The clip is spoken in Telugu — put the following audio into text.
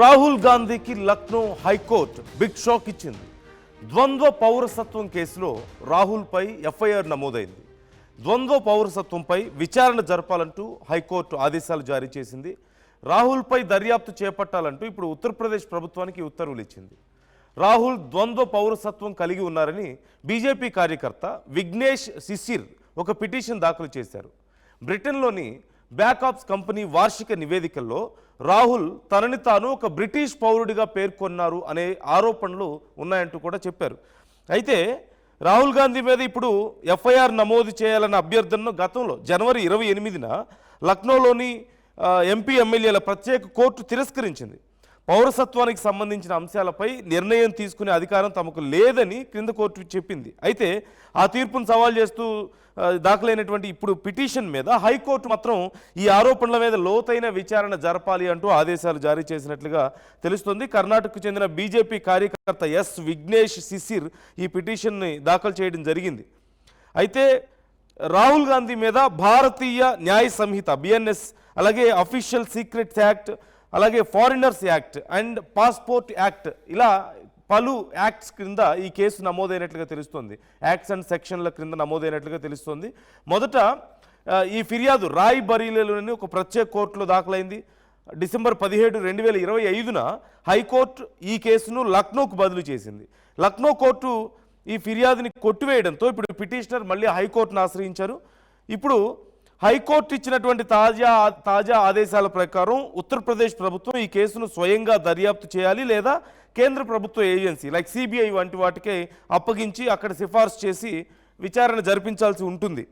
రాహుల్ గాంధీకి లక్నో హైకోర్టు బిగ్ షాక్ ఇచ్చింది. ద్వంద్వ పౌరసత్వం కేసులో రాహుల్పై ఎఫ్ఐఆర్ నమోదైంది. ద్వంద్వ పౌరసత్వంపై విచారణ జరపాలంటూ హైకోర్టు ఆదేశాలు జారీ చేసింది. రాహుల్పై దర్యాప్తు చేపట్టాలంటూ ఇప్పుడు ఉత్తరప్రదేశ్ ప్రభుత్వానికి ఉత్తర్వులు ఇచ్చింది. రాహుల్ ద్వంద్వ పౌరసత్వం కలిగి ఉన్నారని బీజేపీ కార్యకర్త విఘ్నేష్ శిశిర్ ఒక పిటిషన్ దాఖలు చేశారు. బ్రిటన్లోని బ్యాకాప్స్ కంపెనీ వార్షిక నివేదికల్లో రాహుల్ తనని తాను ఒక బ్రిటిష్ పౌరుడిగా పేర్కొన్నారు అనే ఆరోపణలు ఉన్నాయంటూ కూడా చెప్పారు. అయితే రాహుల్ గాంధీ మీద ఇప్పుడు ఎఫ్ఐఆర్ నమోదు చేయాలన్న అభ్యర్థనను గతంలో జనవరి 28న లక్నోలోని ఎంపీ ఎమ్మెల్యేల ప్రత్యేక కోర్టు తిరస్కరించింది. పౌరసత్వానికి సంబంధించిన అంశాలపై నిర్ణయం తీసుకునే అధికారం తమకు లేదని క్రింద కోర్టు చెప్పింది. అయితే ఆ తీర్పును సవాల్ చేస్తూ దాఖలైనటువంటి ఇప్పుడు పిటిషన్ మీద హైకోర్టు మాత్రం ఈ ఆరోపణల మీద లోతైన విచారణ జరపాలి అంటూ ఆదేశాలు జారీ చేసినట్లుగా తెలుస్తుంది. కర్ణాటకకు చెందిన బీజేపీ కార్యకర్త ఎస్ విఘ్నేష్ శిశిర్ ఈ పిటిషన్ని దాఖలు చేయడం జరిగింది. అయితే రాహుల్ గాంధీ మీద భారతీయ న్యాయ సంహిత బిఎన్ఎస్, అలాగే అఫీషియల్ సీక్రెట్స్ యాక్ట్, అలాగే foreigners act and passport act, ఇలా పలు యాక్ట్స్ క్రింద ఈ కేసు నమోదైనట్లుగా తెలుస్తుంది. యాక్ట్స్ అండ్ సెక్షన్ల క్రింద నమోదైనట్లుగా తెలుస్తుంది. మొదట ఈ ఫిర్యాదు రాయ్ బరీలీలోని ఒక ప్రత్యేక కోర్టులో దాఖలైంది. డిసెంబర్ 17, 2025న హైకోర్టు ఈ కేసును లక్నోకు బదిలీ చేసింది. లక్నో కోర్టు ఈ ఫిర్యాదుని కొట్టివేయడంతో ఇప్పుడు పిటిషనర్ మళ్ళీ హైకోర్టును ఆశ్రయించారు. ఇప్పుడు హైకోర్టు ఇచ్చినటువంటి తాజా ఆదేశాల ప్రకారం ఉత్తరప్రదేశ్ ప్రభుత్వం ఈ కేసును స్వయంగా దర్యాప్తు చేయాలి, లేదా కేంద్ర ప్రభుత్వ ఏజెన్సీ లైక్ సిబిఐ వంటి వాటికి అప్పగించి అక్కడ సిఫార్సు చేసి విచారణ జరిపించాల్సి ఉంటుంది.